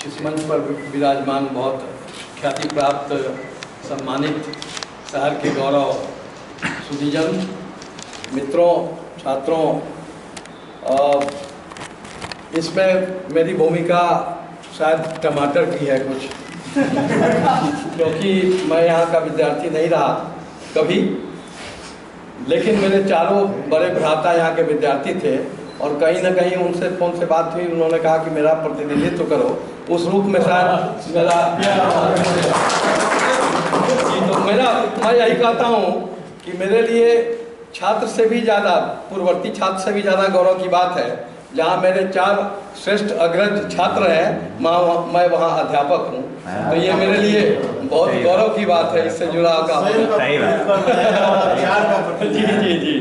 इस मंच पर विराजमान बहुत ख्याति प्राप्त सम्मानित शहर के गौरव सुधीजन, मित्रों, छात्रों, इसमें मेरी भूमिका शायद टमाटर की है कुछ क्योंकि मैं यहाँ का विद्यार्थी नहीं रहा कभी, लेकिन मेरे चारों बड़े भ्राता यहाँ के विद्यार्थी थे और कहीं ना कहीं उनसे फ़ोन से बात हुई, उन्होंने कहा कि मेरा प्रतिनिधित्व करो। उस रूप में शायद मेरा तो मैं यही कहता हूँ कि मेरे लिए छात्र से भी ज़्यादा, पूर्ववर्ती छात्र से भी ज़्यादा गौरव की बात है जहाँ मेरे 4 श्रेष्ठ अग्रज छात्र हैं, मैं वहाँ अध्यापक हूँ, तो ये मेरे लिए बहुत गौरव की बात है। इससे जुड़ा का जी जी जी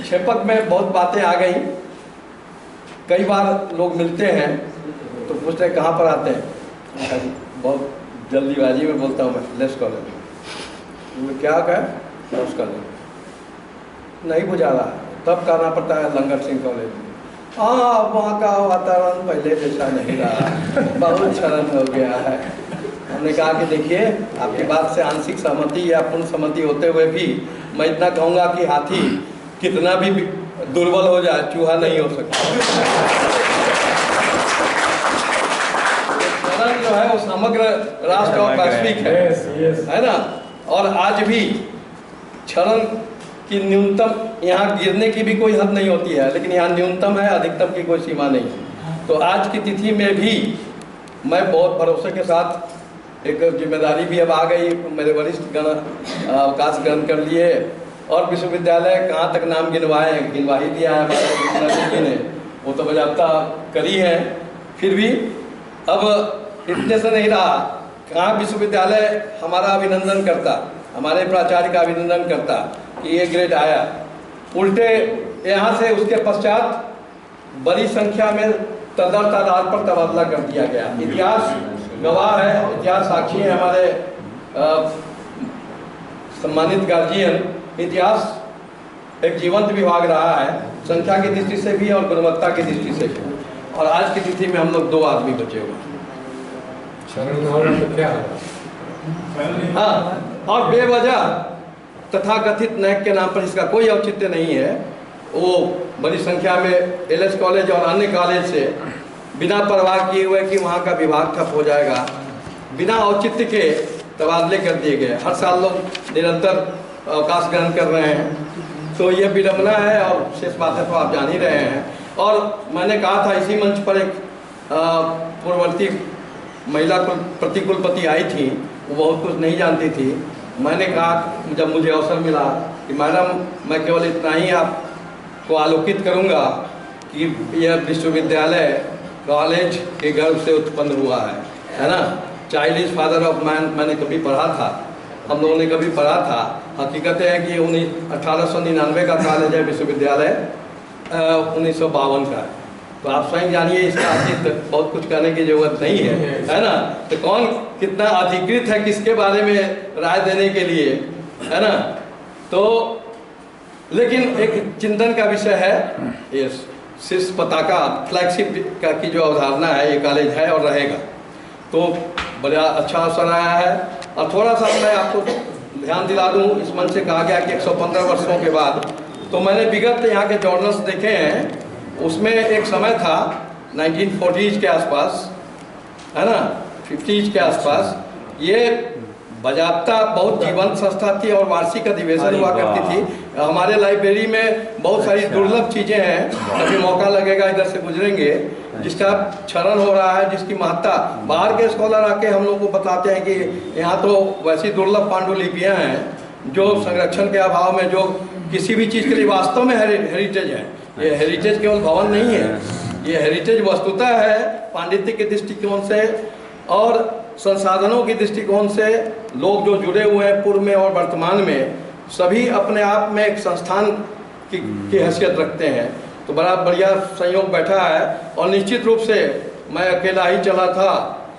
क्षेपक में बहुत बातें आ गई। कई बार लोग मिलते हैं तो पूछते हैं कहाँ पर आते हैं, बहुत जल्दीबाजी में बोलता हूँ मैं लेस कॉलेज में। क्या कहा लेस कॉलेज नहीं बुझा रहा, तब कहना पड़ता है लंगर सिंह कॉलेज में। हाँ, वहाँ का वातावरण पहले जैसा नहीं रहा, बहुत क्षरण हो गया है। हमने कहा कि देखिए, आपकी बात से आंशिक सहमति या पूर्ण सहमति होते हुए भी मैं इतना कहूँगा कि हाथी कितना भी दुर्बल हो जाए, चूहा नहीं हो सकता। क्षरण जो है वो समग्र राष्ट्र और वैश्विक है ना। और आज भी क्षरण कि न्यूनतम यहाँ गिरने की भी कोई हद नहीं होती है, लेकिन यहाँ न्यूनतम है, अधिकतम की कोई सीमा नहीं है। तो आज की तिथि में भी मैं बहुत भरोसे के साथ, एक जिम्मेदारी भी अब आ गई, मेरे वरिष्ठ गण अवकाश ग्रहण कर लिए और विश्वविद्यालय कहाँ तक नाम गिनवा ही दिया है हमारे जी ने, वो तो बजाबता करी है। फिर भी अब इतने से नहीं रहा, कहाँ विश्वविद्यालय हमारा अभिनंदन करता, हमारे प्राचार्य का अभिनंदन करता कि ये ग्रेड आया, उल्टे यहाँ से उसके पश्चात बड़ी संख्या में तादाद पर तबादला कर दिया गया। इतिहास गवाह है, इतिहास साक्षी है, हमारे सम्मानित गार्जियन। इतिहास एक जीवंत विभाग रहा है, संख्या की दृष्टि से भी और गुणवत्ता की दृष्टि से भी। और आज की तिथि में हम लोग 2 आदमी बचे हुए। हाँ, और बेवजह तथाकथित नायक के नाम पर इसका कोई औचित्य नहीं है। वो बड़ी संख्या में एलएस कॉलेज और अन्य कॉलेज से बिना परवाह किए हुए कि वहाँ का विभाग ठप हो जाएगा, बिना औचित्य के तबादले कर दिए गए। हर साल लोग निरंतर अवकाश ग्रहण कर रहे हैं, तो ये विडम्बना है और शेष बातें तो आप जान ही रहे हैं। और मैंने कहा था इसी मंच पर, एक पूर्ववर्ती महिला प्रतिकुलपति आई थी, वो बहुत कुछ नहीं जानती थी। मैंने कहा जब मुझे अवसर मिला कि मैडम, मैं केवल इतना ही आपको आलोकित करूंगा कि यह विश्वविद्यालय कॉलेज के गर्भ से उत्पन्न हुआ है ना। Child is father of man मैंने कभी पढ़ा था, हम लोगों ने कभी पढ़ा था। हकीकत है कि 1899 का कॉलेज है, विश्वविद्यालय 1952 का है। तो आप स्वयं जानिए, इसका अधिक बहुत कुछ कहने की जरूरत नहीं है ना। तो कौन कितना अधिकृत है किसके बारे में राय देने के लिए, है ना। तो लेकिन एक चिंतन का विषय है, ये शीर्ष पताका फ्लैगशिप का की जो अवधारणा है, ये कॉलेज है और रहेगा। तो बड़ा अच्छा अवसर आया है। और थोड़ा सा मैं आपको ध्यान दिला दूँ, इस मंच से कहा गया कि 115 वर्षों के बाद, तो मैंने विगत यहाँ के जर्नल्स देखे हैं, उसमें एक समय था 1940s के आसपास, है ना, 50s के आसपास, ये बजाबता बहुत जीवंत संस्था थी और वार्षिक अधिवेशन हुआ करती थी। हमारे लाइब्रेरी में बहुत सारी दुर्लभ चीज़ें हैं, कभी मौका लगेगा इधर से गुजरेंगे, जिसका क्षरण हो रहा है, जिसकी महत्ता बाहर के स्कॉलर आके हम लोग को बताते हैं कि यहाँ तो वैसी दुर्लभ पांडुलिपियाँ हैं जो संरक्षण के अभाव में, जो किसी भी चीज़ के लिए वास्तव में हेरिटेज है। ये हेरिटेज केवल भवन नहीं है, ये हेरिटेज वस्तुतः है पांडित्य के दृष्टिकोण से और संसाधनों के दृष्टिकोण से। लोग जो जुड़े हुए हैं पूर्व में और वर्तमान में, सभी अपने आप में एक संस्थान की हैसियत रखते हैं। तो बड़ा बढ़िया संयोग बैठा है। और निश्चित रूप से मैं अकेला ही चला था,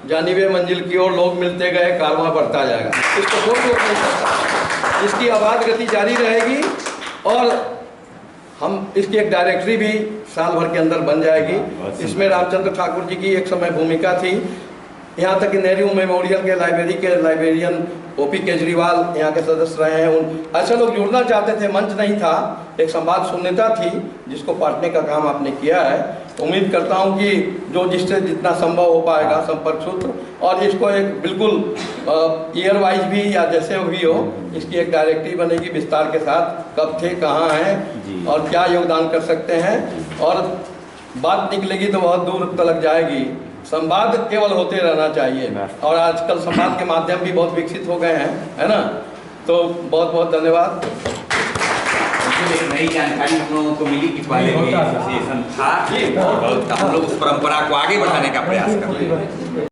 जानिबे मंजिल की ओर लोग मिलते गए, कारवां बढ़ता जाएगा, इसको कोई रोक नहीं सकता। इसकी आबाद गति जारी रहेगी और हम इसकी एक डायरेक्टरी भी साल भर के अंदर बन जाएगी। इसमें रामचंद्र ठाकुर जी की एक समय भूमिका थी। यहाँ तक कि नेहरू मेमोरियल के लाइब्रेरी के लाइब्रेरियन ओपी केजरीवाल यहाँ के सदस्य रहे हैं। उन ऐसे लोग जुड़ना चाहते थे, मंच नहीं था, एक संवाद शून्यता थी, जिसको पाटने का काम आपने किया है। उम्मीद करता हूँ कि जो जिससे जितना संभव हो पाएगा संपर्क सूत्र, और इसको एक बिल्कुल ईयर वाइज भी या जैसे भी हो, इसकी एक डायरेक्टरी बनेगी विस्तार के साथ, कब थे, कहाँ हैं और क्या योगदान कर सकते हैं, और बात निकलेगी तो बहुत दूर तक जाएगी। संवाद केवल होते रहना चाहिए, और आजकल संवाद के माध्यम भी बहुत विकसित हो गए हैं, है ना। तो बहुत बहुत धन्यवाद। एक नई जानकारी हम लोगों को मिली कि पहले भी एसोसिएशन था, और हम लोग उस परंपरा को आगे बढ़ाने का प्रयास कर रहे हैं।